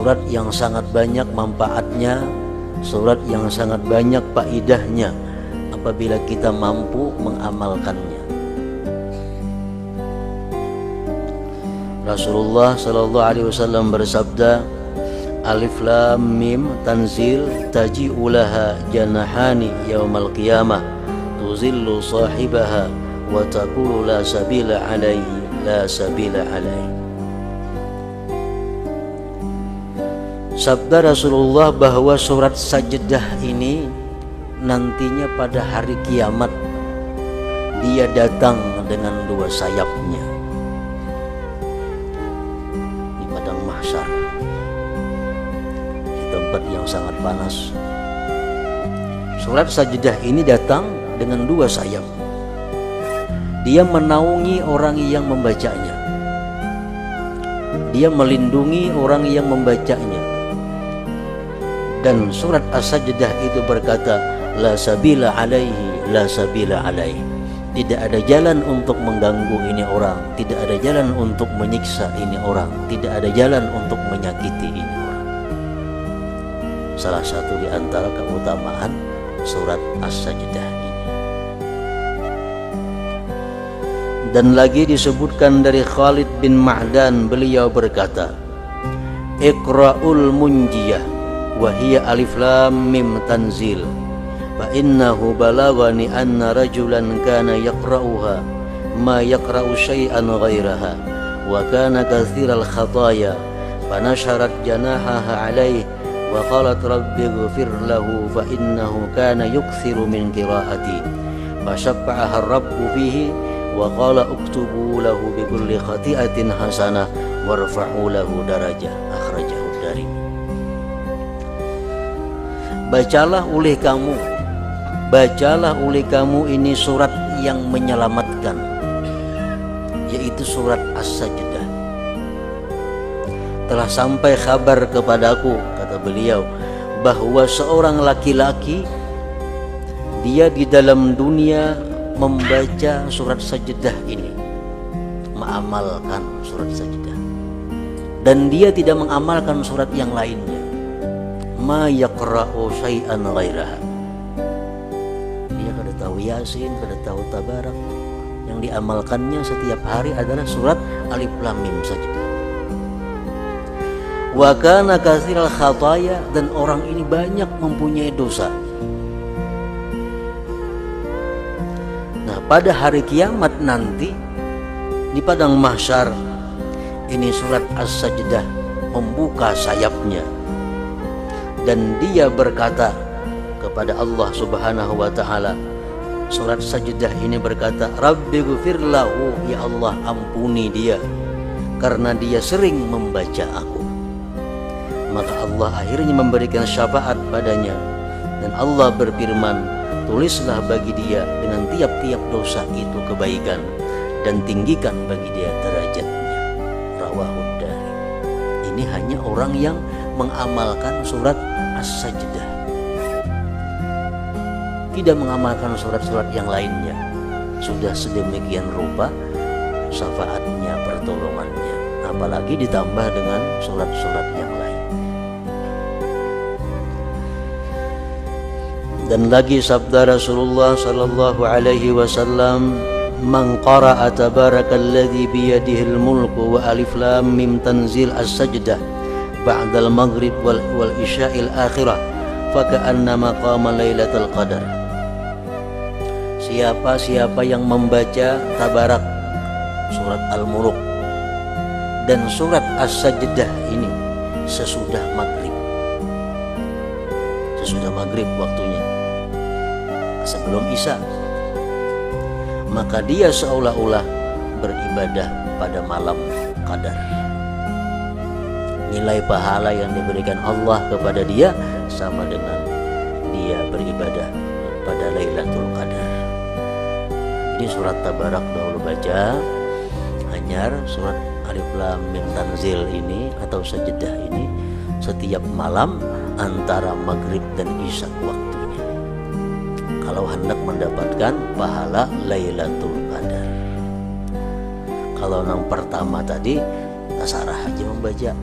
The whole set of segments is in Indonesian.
Surat yang sangat banyak manfaatnya, surat yang sangat banyak faedahnya apabila kita mampu mengamalkannya. Rasulullah sallallahu alaihi wasallam bersabda, Alif Lam Mim Tanzil taji'u laha janahani yaumal qiyamah tuzillu sahibaha wa taqulu la sabila alaihi la sabila alaihi. Sabda Rasulullah bahwa surat Sajdah ini nantinya pada hari kiamat dia datang dengan dua sayapnya di padang mahsyar, di tempat yang sangat panas. Surat Sajdah ini datang dengan dua sayap. Dia menaungi orang yang membacanya, dia melindungi orang yang membacanya. Dan surat As-Sajdah itu berkata, la sabila alaihi, la sabila alaihi. Tidak ada jalan untuk mengganggu ini orang, tidak ada jalan untuk menyiksa ini orang, tidak ada jalan untuk menyakiti ini orang. Salah satu di antara keutamaan surat As-Sajdah ini. Dan lagi disebutkan dari Khalid bin Ma'dan, beliau berkata, Iqra'ul munjiyah wahiyya alif lam mim tanzil fa innahu balagani anna rajulan kana yaqra'uha ma yaqra'u syai'an ghairaha wa kana katsiral khataya fa nasharat janahaha alayhi wa qalat rabbi ighfir lahu fa innahu kana yukthiru min qira'ati fa shaffa'aha rabbu fihi wa qala uktubu lahu bi kulli khati'atin hasanah warfa'u lahu darajah. Akhrajahu Darimi. Bacalah oleh kamu ini surat yang menyelamatkan, yaitu surat As-Sajdah. Telah sampai kabar kepadaku, kata beliau, bahwa seorang laki-laki dia di dalam dunia membaca surat Sajdah ini, mengamalkan surat Sajdah, dan dia tidak mengamalkan surat yang lainnya. Ma yaqra'u syai'an ghairaha. Dia kada tahu Yasin, kada tahu Tabarak. Yang diamalkannya setiap hari adalah surat Alif Lam Mim saja. Wa kana katsiral khataya, dan orang ini banyak mempunyai dosa. Nah, pada hari kiamat nanti di padang mahsyar ini surat As-Sajdah membuka sayapnya. Dan dia berkata kepada Allah Subhanahu wa ta'ala, surat Sajdah ini berkata, Rabbi ghfir lahu, ya Allah ampuni dia karena dia sering membaca aku. Maka Allah akhirnya memberikan syafaat padanya, dan Allah berfirman, tulislah bagi dia dengan tiap-tiap dosa itu kebaikan, dan tinggikan bagi dia derajatnya. Rawahu Darimi. Ini hanya orang yang mengamalkan surat As-Sajdah, tidak mengamalkan surat-surat yang lainnya. Sudah sedemikian rupa syafaatnya, pertolongannya, apalagi ditambah dengan surat-surat yang lain. Dan lagi sabda Rasulullah sallallahu alaihi wasallam, man qara'a tabarakalladzi biyadihil mulku wa alif lam mim tanzil as-sajdah ba'dal maghrib wal isya'il akhirah faka'annama qama lailatul qadar. Siapa yang membaca Tabarak, surat Al-Mulk, dan surat As-Sajdah ini sesudah maghrib waktunya, sebelum isya, maka dia seolah-olah beribadah pada malam Qadar. Nilai pahala yang diberikan Allah kepada dia sama dengan dia beribadah pada Lailatul Qadar. Ini surat Tabarak dahulu baca, hanyar surat Alif Lam Mim Tanzil ini atau Sajdah ini setiap malam antara maghrib dan isya waktunya, kalau hendak mendapatkan pahala Lailatul Qadar. Kalau yang pertama tadi tasarah aja membaca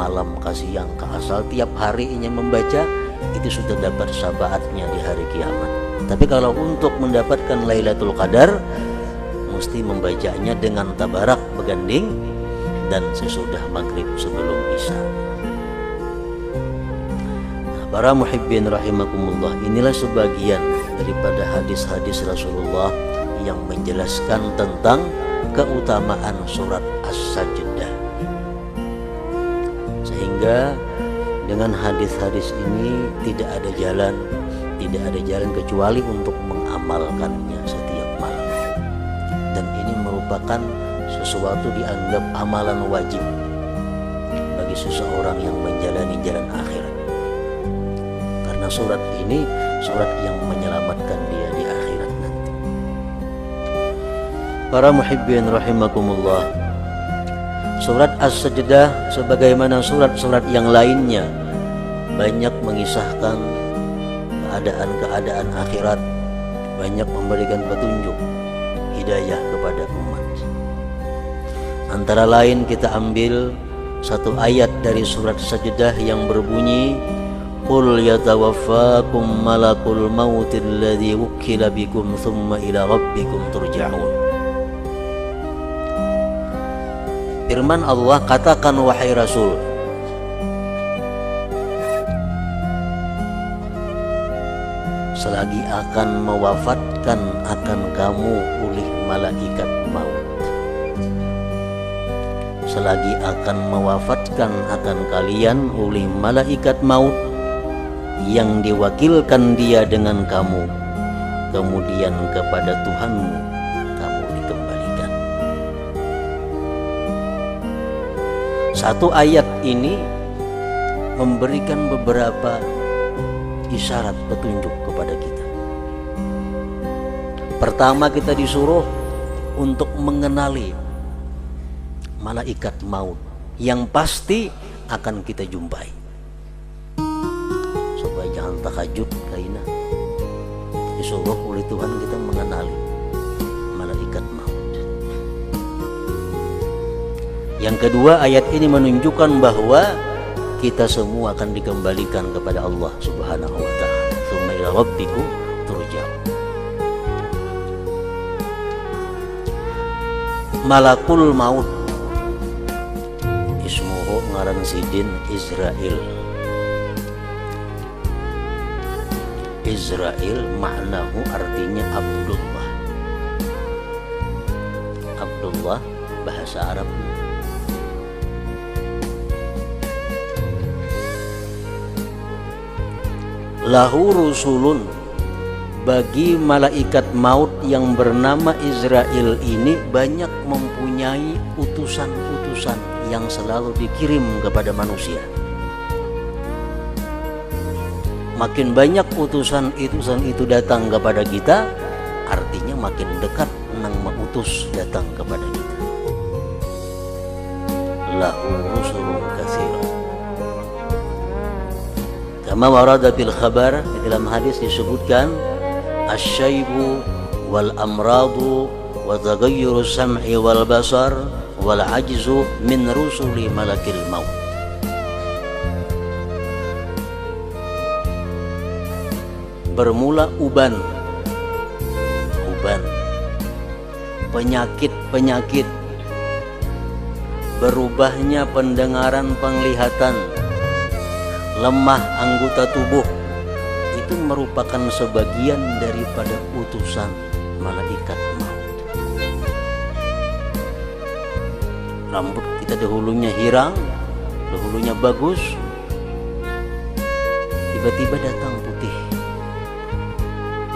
malam ke siang ke asal tiap harinya membaca, itu sudah dapat syafaatnya di hari kiamat. Tapi kalau untuk mendapatkan Lailatul Qadar, mesti membacanya dengan tabarak beganding dan sesudah maghrib sebelum isya. Nah, para muhibbin rahimakumullah, inilah sebagian daripada hadis-hadis Rasulullah yang menjelaskan tentang keutamaan surat As-Sajdah. Sehingga dengan hadis-hadis ini tidak ada jalan kecuali untuk mengamalkannya setiap malam. Dan ini merupakan sesuatu dianggap amalan wajib bagi seseorang yang menjalani jalan akhirat. Karena surat ini surat yang menyelamatkan dia di akhirat nanti. Para muhibbin rahimakumullah, surat As-Sajdah sebagaimana surat-surat yang lainnya banyak mengisahkan keadaan-keadaan akhirat, banyak memberikan petunjuk hidayah kepada umat. Antara lain kita ambil satu ayat dari surat Sajdah yang berbunyi, Qul yatawaffakum malakul mautil ladzi wukkila bikum thumma ila rabbikum turja'un. Firman Allah, katakan wahai Rasul, selagi akan mewafatkan akan kamu oleh malaikat maut. Selagi akan mewafatkan akan kalian oleh malaikat maut yang diwakilkan dia dengan kamu, kemudian kepada Tuhanmu kamu dikembalikan. Satu ayat ini memberikan beberapa isyarat petunjuk kepada kita. Pertama, kita disuruh untuk mengenali malaikat maut yang pasti akan kita jumpai. Supaya jangan takajud kaina. Disuruh oleh Tuhan kita mengenali malaikat maut. Yang kedua, ayat ini menunjukkan bahwa kita semua akan dikembalikan kepada Allah Subhanahu wa ta'ala. Tsumma ila rabbikum turja'un. Malakul maut ismuhu ngaran sidin Israel. Israel maknahu artinya Abdullah. Abdullah bahasa Arab. Lahu rusulun, bagi malaikat maut yang bernama Israel ini banyak mempunyai utusan-utusan yang selalu dikirim kepada manusia. Makin banyak utusan-utusan itu datang kepada kita, artinya makin dekat nang mengutus datang kepada kita. Lahu rusulun katsirun. Kama warada fil khabar, di dalam hadis disebutkan asyaibu wal amradu wa taghayyuru sam'i wal basar wal ajzu min rusuli malakil maut. Bermula uban, penyakit, berubahnya pendengaran, penglihatan, lemah anggota tubuh, itu merupakan sebagian daripada utusan malaikat maut. Rambut kita dahulunya hirang, dahulunya bagus, tiba-tiba datang putih.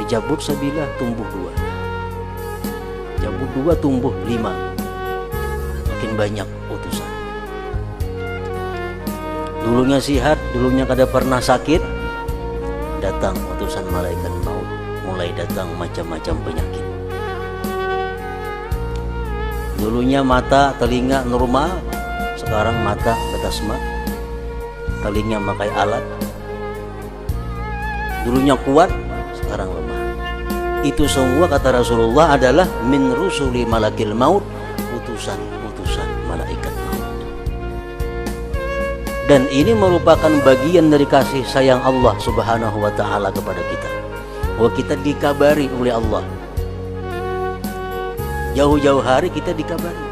Dijabut sebilah tumbuh 2, jabut 2 tumbuh 5, makin banyak utusan. Dulunya sihat, dulunya kada pernah sakit, datang utusan malaikat maut, mulai datang macam-macam penyakit. Dulunya mata, telinga normal, sekarang mata betasma, telinga pakai alat. Dulunya kuat, sekarang lemah. Itu semua kata Rasulullah adalah min rusuli malakil maut, utusan-utusan malaikat maut. Dan ini merupakan bagian dari kasih sayang Allah Subhanahu wa ta'ala kepada kita, bahwa kita dikabari oleh Allah. Jauh-jauh hari kita dikabari.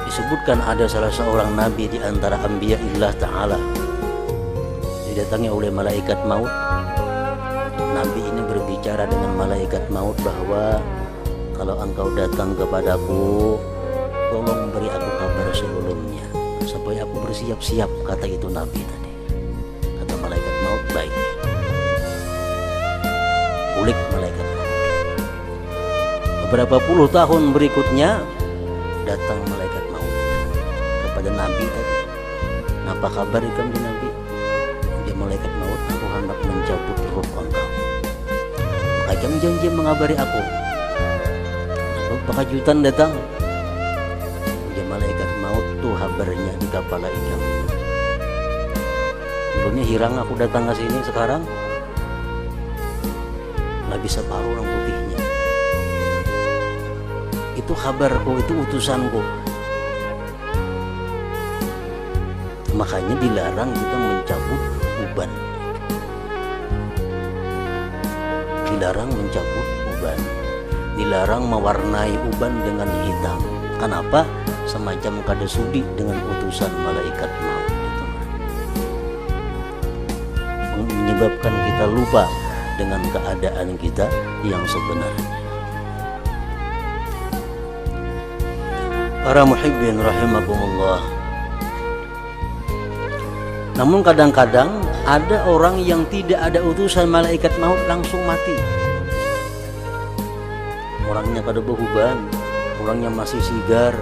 Disebutkan ada salah seorang nabi di antara anbiya'illah ta'ala, didatangi oleh malaikat maut. Nabi ini berbicara dengan malaikat maut bahwa kalau engkau datang kepadaku, tolong beri aku kabar sebelumnya supaya aku bersiap-siap, kata itu Nabi tadi. Kata malaikat maut, baik. Ulik malaikat maut. Beberapa puluh tahun berikutnya datang malaikat maut kepada Nabi tadi. Apa kabar ikam di Nabi? Dia malaikat maut, aku hendak mencabut ruh engkau. Maka ikam janji mengabari aku. Kejutan datang. Dia malaikat maut tuh kabarnya di kepala ikam. Dulunya hirang aku datang ke sini, sekarang lagi separuh orang putihnya. Itu kabarku, itu utusanku. Makanya dilarang kita mencabut uban. Dilarang mencabut uban. Dilarang mewarnai uban dengan hitam. Kenapa? Semacam kada sudi dengan utusan malaikat maut itu. Menyebabkan kita lupa dengan keadaan kita yang sebenarnya. Para muhibbin rahimakumullah. Namun kadang-kadang ada orang yang tidak ada utusan malaikat maut langsung mati. Orangnya kada behuban, orangnya masih sigar,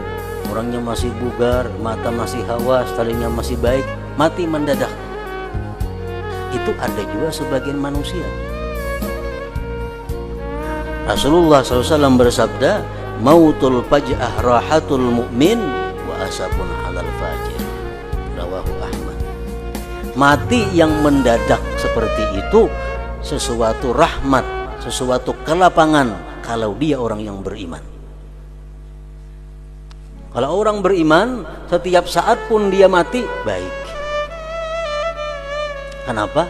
orangnya masih bugar, mata masih hawas, talingnya masih baik, mati mendadak. Itu ada juga sebagian manusia. Rasulullah SAW bersabda, mautul faj'ah rahatul mu'min wa asabun alal fajir. Rawahu Ahmad. Mati yang mendadak seperti itu sesuatu rahmat, sesuatu kelapangan kalau dia orang yang beriman. Kalau orang beriman, setiap saat pun dia mati, baik. Kenapa?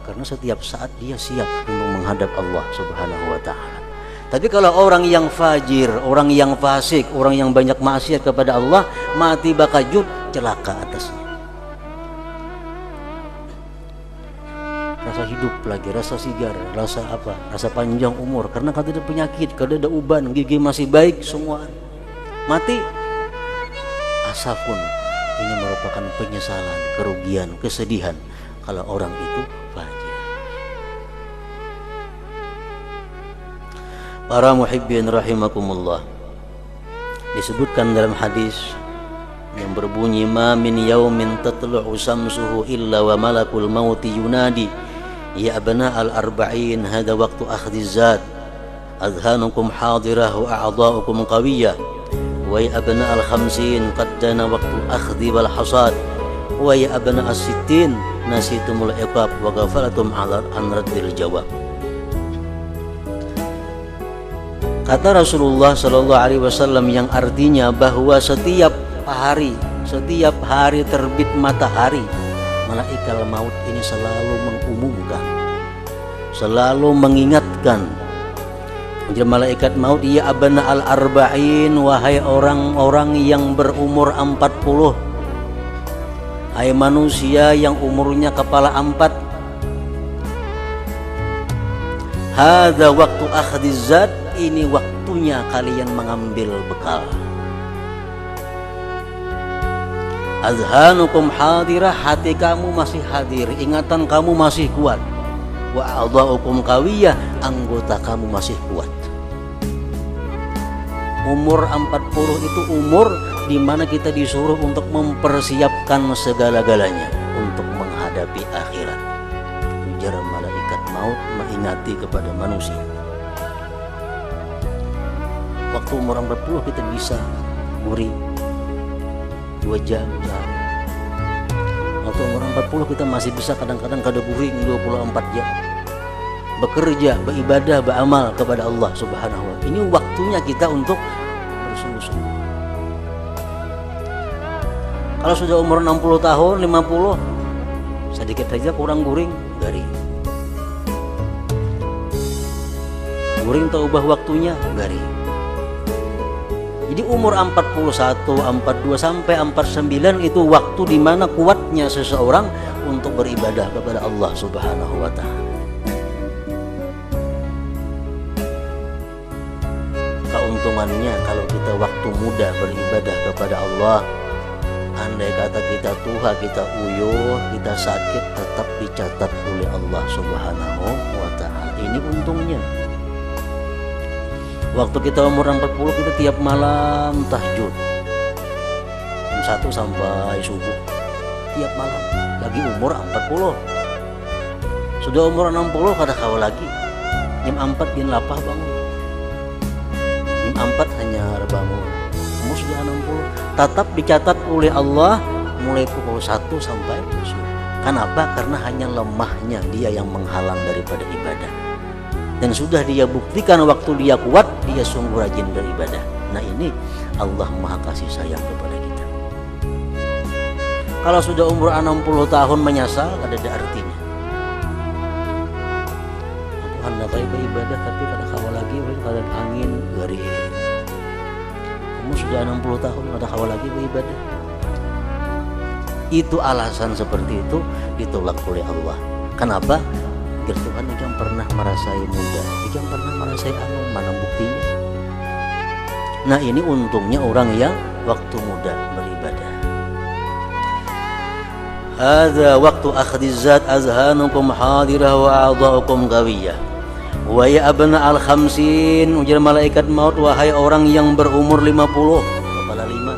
Karena setiap saat dia siap untuk menghadap Allah Subhanahu wa ta'ala. Tapi kalau orang yang fajir, orang yang fasik, orang yang banyak maksiat kepada Allah, mati bakajut, celaka atasnya. Rasa hidup lagi, rasa sigar, rasa apa? Rasa panjang umur, karena kada ada penyakit, kada ada uban, gigi masih baik, semua mati. Asapun ini merupakan penyesalan, kerugian, kesedihan kalau orang itu fajir. Para muhibbin rahimakumullah, disebutkan dalam hadis yang berbunyi, ma min yaumin tatlu'u samsuhu illa wa malakul mauti yunadi ya abna al-arba'in hada waqtu akhdhiz zat adhanukum hadirah wa a'dha'ukum qawiyah wa ya abna al-khamsin qad dana waqtu akhdhi wal hasad wa ya abna as-sittin nasitumul iqab wa ghafalatum ala an raddil jawab. Kata Rasulullah sallallahu alaihi wasallam yang artinya bahwa setiap hari terbit matahari, malaikat maut ini selalu mengumumkan, selalu mengingatkan. Jadi malaikat maut, ya abna al-arba'in, wahai orang-orang yang berumur 40, hai manusia yang umurnya kepala 4, hadza waktu akhdhiz zat, ini waktunya kalian mengambil bekal. Azhanukum hadirah, hati kamu masih hadir, ingatan kamu masih kuat. Wa a'dha'ukum qawiyah, anggota kamu masih kuat. Umur 40 itu umur di mana kita disuruh untuk mempersiapkan segala-galanya untuk menghadapi akhirat. Ujar malaikat maut mengingati kepada manusia. Waktu umur 40 kita bisa gurih 2 jam sehari. Waktu umur 40 kita masih bisa kadang-kadang kada guring 24 jam. bekerja, beribadah, beramal kepada Allah Subhanahu wa Ta'ala. Ini waktunya kita untuk bersungguh-sungguh. Kalau sudah umur 60 tahun, 50, sedikit saja kurang guring, garing. Guring tak ubah waktunya, garing. Jadi umur 41, 42 sampai 49 itu waktu di mana kuatnya seseorang untuk beribadah kepada Allah Subhanahu wa Ta'ala. Keuntungannya kalau kita waktu muda beribadah kepada Allah, andai kata kita tua, kita uyuh, kita sakit, tetap dicatat oleh Allah Subhanahu wa Ta'ala. Ini untungnya. Waktu kita umur 40, kita tiap malam tahajud jam 1 sampai subuh, tiap malam. Lagi umur 40. Sudah umur 60 kada kau lagi, jam 4 din lapah bangun, jam 4 hanya bangun. Umur sudah 60, tetap dicatat oleh Allah mulai pukul 1 sampai subuh. Kenapa? Karena hanya lemahnya dia yang menghalang daripada ibadah. Dan sudah dia buktikan waktu dia kuat, dia sungguh rajin beribadah. Nah ini Allah Maha kasih sayang kepada kita. Kalau sudah umur 60 tahun menyesal, ada artinya. Aku hendak beribadah tapi kada kawal lagi, kada angin, garing. Kamu sudah 60 tahun kada kawal lagi beribadah. Itu alasan seperti itu ditolak oleh Allah. Kenapa? Biar Tuhan jangan pernah merasai muda, jangan pernah merasai mana buktinya. Nah ini untungnya orang yang waktu muda beribadah. Hadza waktu akhdizat azhanukum hadirah wa a'dha'ukum qawiyah. Wa ya abna al-khamsin, ujar malaikat maut, wahai orang yang berumur 50, kepala 5.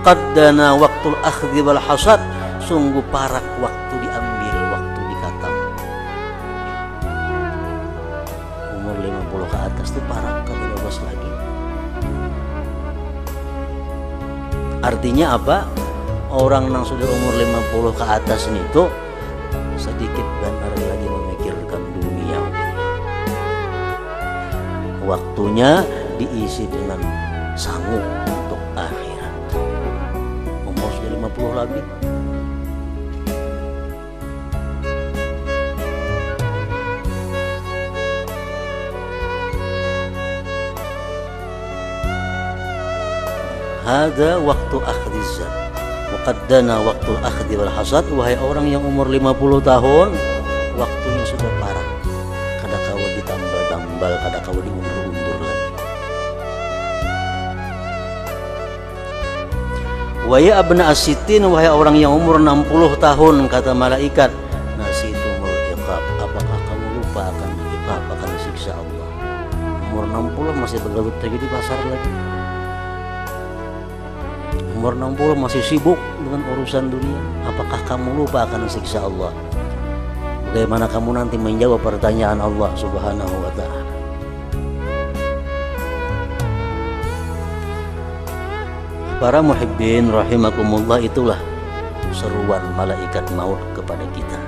Qad dana waqtul akhdhi wal hasad, sungguh parak waktu diambil, waktu dikatam. Umur 50 ke atas itu parak, kada bebas lagi. Artinya apa? Orang yang sudah umur 50 ke atas itu sedikit benar lagi memikirkan dunia. Waktunya diisi dengan sanggup untuk akhirat. Umur sudah 50 lebih. Ada waktu akhdizat, muqaddana waktu akhdi wal hasad. Wahai orang yang umur 50 tahun, waktunya sudah parah. Kada kawa ditambal-tambal, kada kawa diundur-undur lagi. Wa ya abna as-sittin, wahai orang yang umur 60 tahun, kata malaikat, nasitumul iqab, apakah kamu lupa akan iqab, akan siksa Allah? Umur 60 masih bergelut di pasar lagi. Umur 60 masih sibuk dengan urusan dunia. Apakah kamu lupa akan siksa Allah? Bagaimana kamu nanti menjawab pertanyaan Allah Subhanahu wa Ta'ala? Para muhibbin rahimakumullah, itulah seruan malaikat maut kepada kita.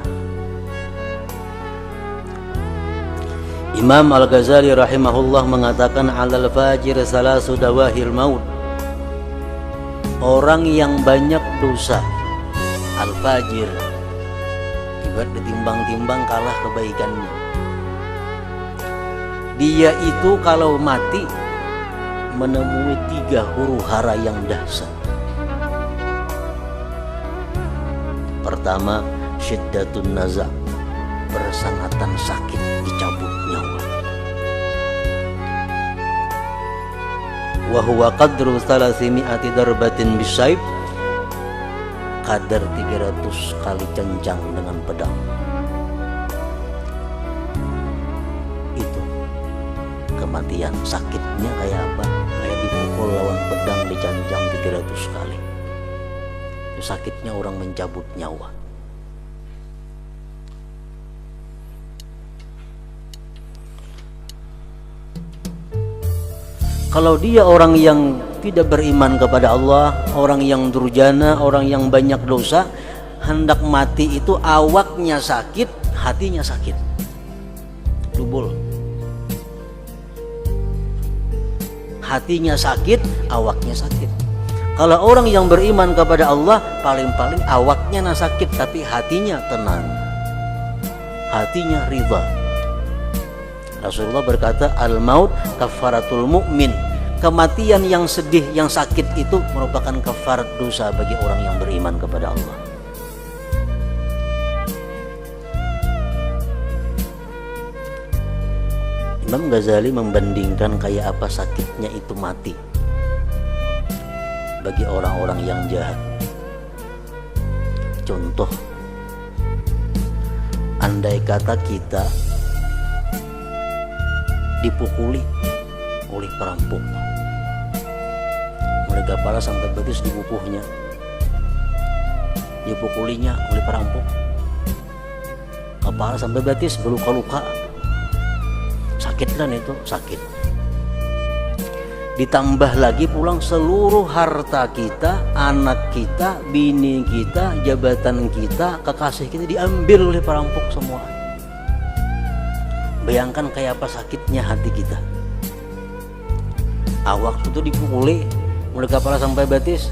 Imam Al-Ghazali rahimahullah mengatakan, alal fajir salasu dawahil maut. Orang yang banyak dosa, al-fajir, ibarat ditimbang-timbang kalah kebaikannya. Dia itu kalau mati menemui 3 huru-hara yang dahsyat. Pertama, syiddatun naza', bersangatan sakit, dicabut nyawa. Wa huwa qadru 300 darbatin bisaib, kadar 300 kali cencang dengan pedang. Itu kematian. Sakitnya kayak apa? Kayak dipukul lawan pedang, dicancang 300 kali. Itu sakitnya orang mencabut nyawa. Kalau dia orang yang tidak beriman kepada Allah, orang yang durjana, orang yang banyak dosa, hendak mati itu awaknya sakit, hatinya sakit. dubul. Hatinya sakit, awaknya sakit. Kalau orang yang beriman kepada Allah, paling-paling awaknya sakit, tapi hatinya tenang, hatinya ridha. Rasulullah berkata, al-maut kafaratul mu'min. Kematian yang sedih, yang sakit itu merupakan kafarat dosa bagi orang yang beriman kepada Allah. Imam Ghazali membandingkan kayak apa sakitnya itu mati bagi orang-orang yang jahat. Contoh, andai kata kita dipukuli oleh perampok, mulai kepala sampai betis dipupuhnya, dipukulinya oleh perampok, kepala sampai betis berluka-luka, sakit kan itu, sakit. Ditambah lagi pulang seluruh harta kita, anak kita, bini kita, jabatan kita, kekasih kita diambil oleh perampok semua. Bayangkan kayak apa sakitnya hati kita. Awak itu dipukuli mulai kepala sampai betis,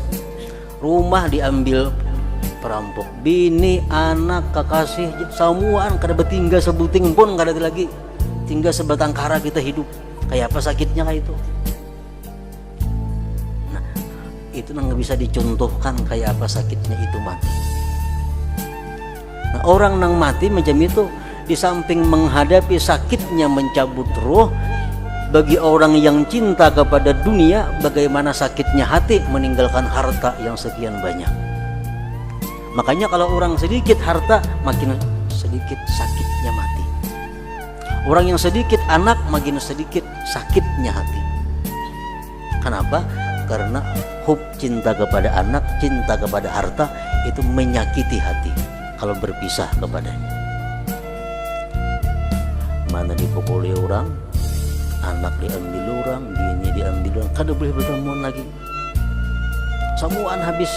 rumah diambil perampok, bini, anak, kekasih, semuaan kada bertinggal sebuting pun kada ada lagi, tinggal sebatang kara kita hidup. Kayak apa sakitnya kayak itu. Nah, itu nggak bisa dicontohkan kayak apa sakitnya itu mati. Nah, orang nang mati macam itu, di samping menghadapi sakitnya mencabut roh, bagi orang yang cinta kepada dunia, bagaimana sakitnya hati meninggalkan harta yang sekian banyak. Makanya kalau orang sedikit harta, makin sedikit sakitnya mati. Orang yang sedikit anak, makin sedikit sakitnya hati. Kenapa? Karena hub, cinta kepada anak, cinta kepada harta, itu menyakiti hati kalau berpisah kepadanya. Mana dipukuli orang, anak diambil orang, bini diambil orang, kada boleh bertemu lagi, semuaan habis.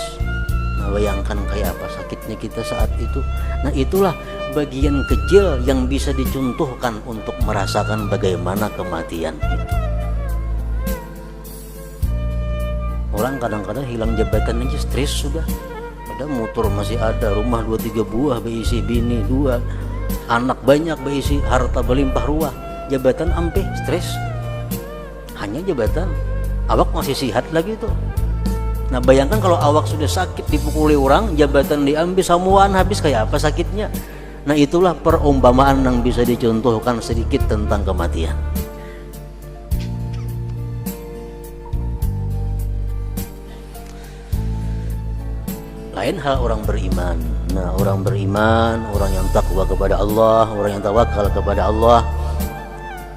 Nah, bayangkan kayak apa sakitnya kita saat itu. Nah, itulah bagian kecil yang bisa dicontohkan untuk merasakan bagaimana kematian itu. Orang kadang-kadang hilang jabatan aja stres sudah. Ada motor masih ada, rumah 2-3 buah berisi bini 2, anak banyak berisi, harta berlimpah ruah, jabatan ampe stres. Hanya jabatan, awak masih sihat lagi tuh. Nah, bayangkan kalau awak sudah sakit dipukuli orang, jabatan diambil, semuaan habis, kayak apa sakitnya. Nah, itulah perumpamaan yang bisa dicontohkan sedikit tentang kematian. Lain hal orang beriman. Nah, orang beriman, orang yang takwa kepada Allah, orang yang tawakal kepada Allah,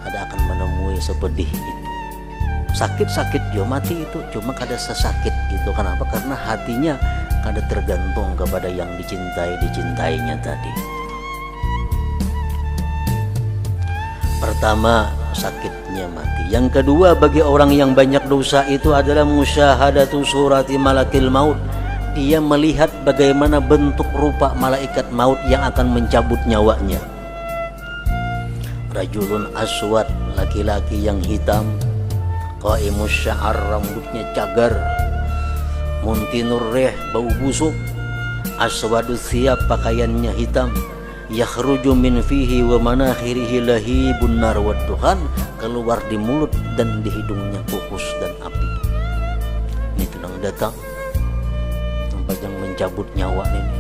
ada akan menemui sepedih itu. Sakit-sakit dia mati itu, cuma kada sesakit gitu. Kenapa? Karena hatinya kada tergantung kepada yang dicintainya tadi. Pertama, sakitnya mati. Yang kedua, bagi orang yang banyak dosa itu adalah musyahadatu surati malakil maut. Dia melihat bagaimana bentuk rupa malaikat maut yang akan mencabut nyawanya. Rajulun aswad, laki-laki yang hitam, qaimus sya'ar, rambutnya cagar, muntinur rih, bau busuk, aswadus thiyab, pakaiannya hitam, yakhruju min fihi wa manakhirihi lahibun nar wa duhan, keluar di mulut dan di hidungnya kukus dan api. Ini tenang datang tempat yang mencabut nyawa ini.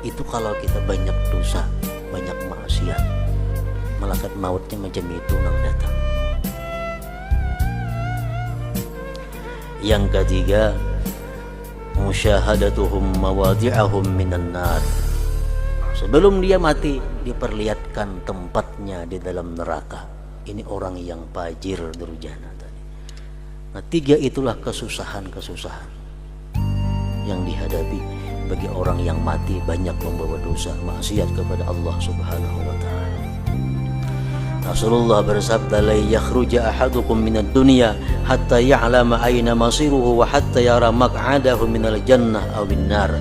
Itu kalau kita banyak dosa, banyak maksiat, malaikat mautnya macam itu nang datang. Yang ketiga, musyahadatuhum mawadi'ahum minan nar. Sebelum dia mati, diperlihatkan tempatnya di dalam neraka. Ini orang yang fajir durjana tadi. Nah, 3 itulah kesusahan-kesusahan yang dihadapi bagi orang yang mati banyak membawa dosa, maksiat kepada Allah Subhanahu wa taala. Rasulullah bersabda, la yakhruja ahadukum minad dunya hatta ya'lama aina masiruhu wa hatta yara maq'adahu minal jannah aw bin nar.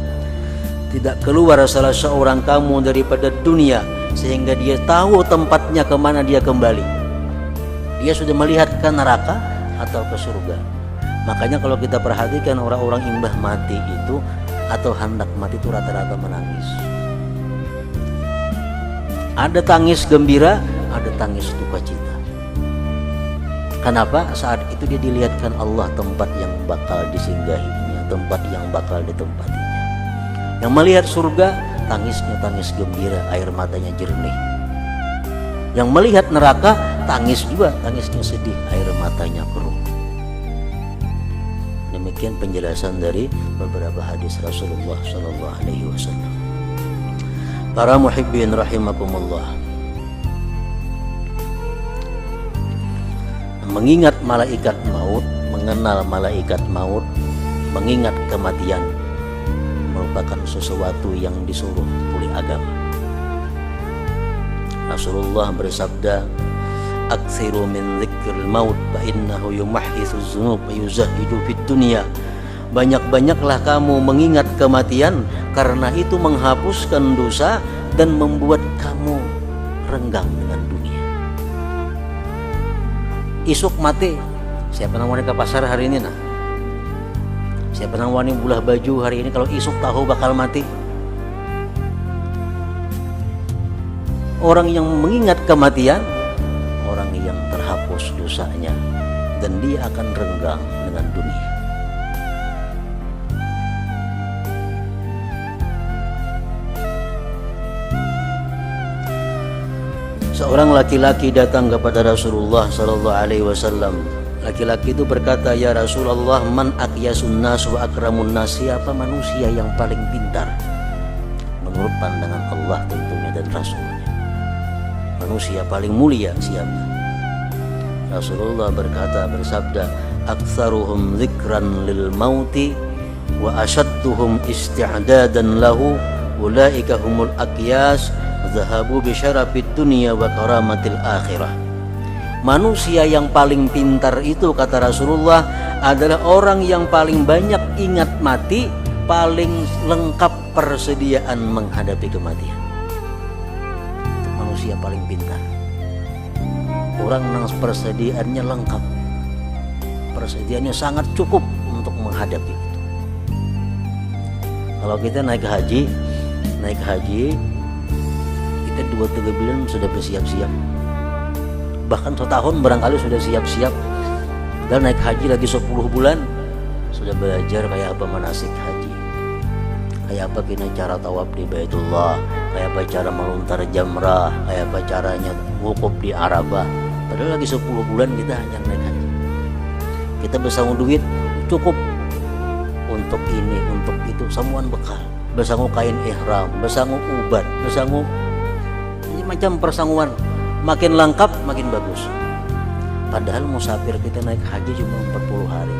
Tidak keluar salah seorang kamu daripada dunia sehingga dia tahu tempatnya kemana dia kembali. Dia sudah melihat ke neraka atau ke surga. Makanya kalau kita perhatikan orang-orang imbah mati itu atau hendak mati itu rata-rata menangis. Ada tangis gembira, ada tangis duka cita. Kenapa? Saat itu dia dilihatkan Allah tempat yang bakal disinggahinya, tempat yang bakal ditempatinya. Yang melihat surga, tangisnya tangis gembira, air matanya jernih. Yang melihat neraka, tangis juga, tangisnya sedih, air matanya keruh. Demikian penjelasan dari beberapa hadis Rasulullah SAW. Para muhibbin rahimakumullah, mengingat malaikat maut, mengenal malaikat maut, mengingat kematian merupakan sesuatu yang disuruh oleh agama. Rasulullah bersabda, "Aktsiru min dzikril maut fa innahu yumahhitsu dzunub wa yuzahidu fid dunya." Banyak-banyaklah kamu mengingat kematian, karena itu menghapuskan dosa dan membuat kamu renggang dengan dunia. Isuk mati, siapa yang wani ke pasar hari ini nah? Siapa yang wani bulah baju hari ini kalau isuk tahu bakal mati? Orang yang mengingat kematian, orang yang terhapus dosanya dan dia akan renggang dengan dunia. Seorang laki-laki datang kepada Rasulullah sallallahu alaihi wasallam. Laki-laki itu berkata, "Ya Rasulullah, man aqyasun nas wa akramun nas?" Siapa manusia yang paling pintar menurut pandangan Allah tentunya dan Rasulnya? Manusia paling mulia siapa? Rasulullah bersabda, "Aktsaruhum dzikran lil mauti wa asyadduhum isti'dadan lahu, ulaika humul aqyas, zahabu bi syarafid dunya wa karamatil akhirah." Manusia yang paling pintar itu, kata Rasulullah, adalah orang yang paling banyak ingat mati, paling lengkap persediaan menghadapi kematian. Itu manusia paling pintar. Orang yang persediaannya lengkap, persediaannya sangat cukup untuk menghadapi itu. Kalau kita naik haji, kita 2-3 bulan sudah bersiap-siap, bahkan setahun barangkali sudah siap-siap. Dan naik haji lagi 10 bulan sudah belajar kayak apa manasik haji, kayak apa gini cara tawaf di Baitullah, kayak apa cara melontar jamrah, kayak apa caranya wukuf di Arafah. Padahal lagi 10 bulan kita hanya naik haji. Kita bersama duit cukup untuk ini, untuk itu, semuaan bekal, bersanggup kain ihram, bersanggup ubat, bersanggup macam persangguan, makin lengkap makin bagus. Padahal musafir kita naik haji cuma 40 hari.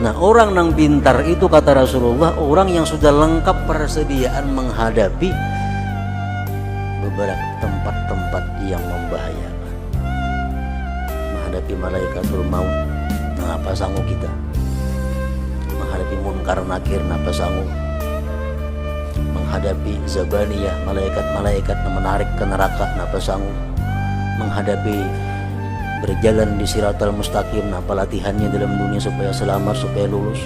Nah, orang yang pintar itu, kata Rasulullah, orang yang sudah lengkap persediaan menghadapi beberapa tempat-tempat yang membahayakan, menghadapi malaikatul maut. Nah, apa sanggup kita? Menghadapi munkar nakir, apa sanggup? Menghadapi zabaniyah, malaikat-malaikat yang menarik ke neraka, apa sanggup? Menghadapi berjalan di siratal mustaqim, apa latihannya dalam dunia supaya selamat, supaya lulus.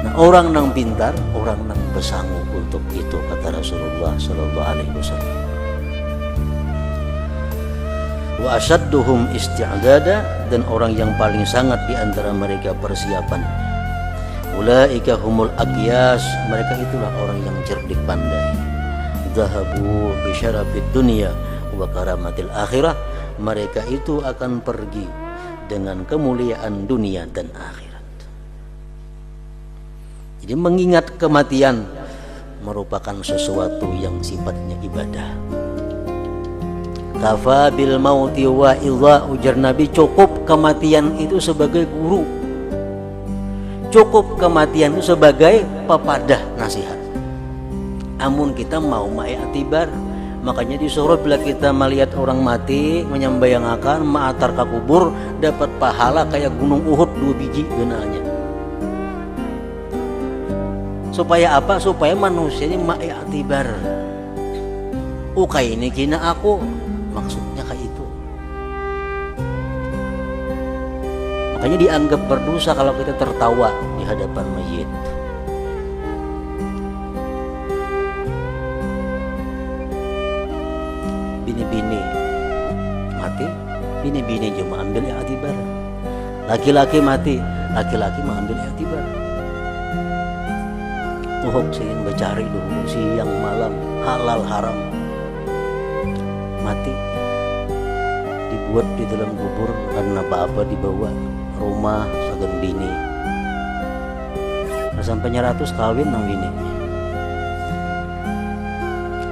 Nah, orang yang pintar, orang yang bersanggup untuk itu, kata Rasulullah sallallahu alaihi wasallam. Wa asyadduhum isti'dada, dan orang yang paling sangat di antara mereka persiapan. Ulaika humul aqyas, mereka itulah orang yang cerdik pandai. Zahabu bi syarafid dunya wa karamatil akhirah, mereka itu akan pergi dengan kemuliaan dunia dan akhirat. Jadi mengingat kematian merupakan sesuatu yang sifatnya ibadah. Kafa bil mauti wa idza, ujar Nabi, cukup kematian itu sebagai guru, cukup kematian itu sebagai pepadah nasihat. Amun kita mau ma'atibar, makanya disuruh bila kita melihat orang mati, menyembayangkan ma'atar ka kubur, dapat pahala kayak gunung Uhud 2 biji genalnya. Supaya apa? Supaya manusia ini ma'atibar, ukay ini kina aku, maksudnya kayak itu. Makanya dianggap berdosa kalau kita tertawa di hadapan mayit. Bini-bini mati, bini-bini cuma ambil i'tibar. Laki-laki mati, laki-laki mengambil i'tibar. Tuhok ingin bercari dulu siang malam halal haram. Mati dibuat di dalam kubur karena apa dibawa rumah sagan bini. Sampai 100 kawin nang bini.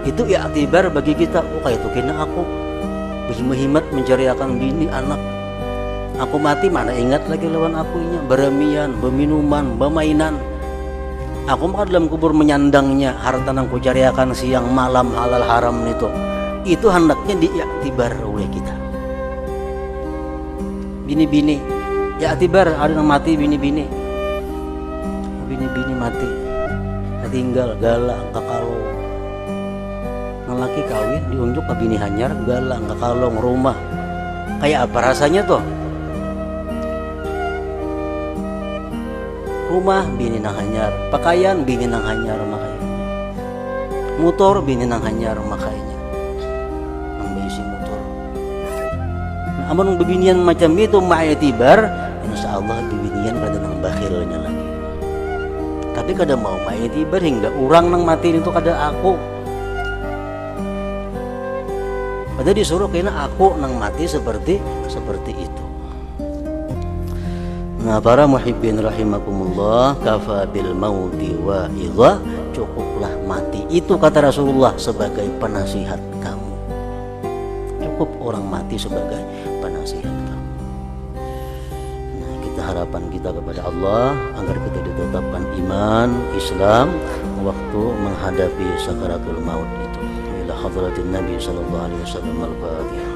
Itu i'tibar bagi kita. Oh kayak itu kena aku berhimat mencari akan bini anak. Aku mati mana ingat lagi lawan akunya, beremian, berminuman, bermainan. Aku mah dalam kubur menyandangnya harta nang kucariakan siang malam halal haram itu hendaknya diiktibar oleh kita. Bini-bini iktibar, ada yang mati bini-bini mati tinggal galak kakalo. Nang laki kawin diunjuk ke bini hanyar galak kakalo rumah. Kayak apa rasanya tuh? Rumah bini nang hanyar, pakaian bini nang hanyar makanya, motor bini nang hanyar makanya, nang berisi motor. Nah, amun bibinian macam itu ma'itibar, insya Allah bibinian kada nang bakhilnya lagi. Tapi kada mau ma'itibar hingga orang nang mati itu kada aku. Padahal disuruh kena aku nang mati seperti itu. Nah para muhibbin rahimakumullah, kafa bil mauti wa idha, cukuplah mati itu kata Rasulullah sebagai penasihat kamu. Cukup orang mati sebagai penasihat kamu. Nah kita harapan kita kepada Allah agar kita ditetapkan iman Islam waktu menghadapi sakaratul maut itu. Ila hadratin Nabi sallallahu alaihi wasallam al-Fatihah.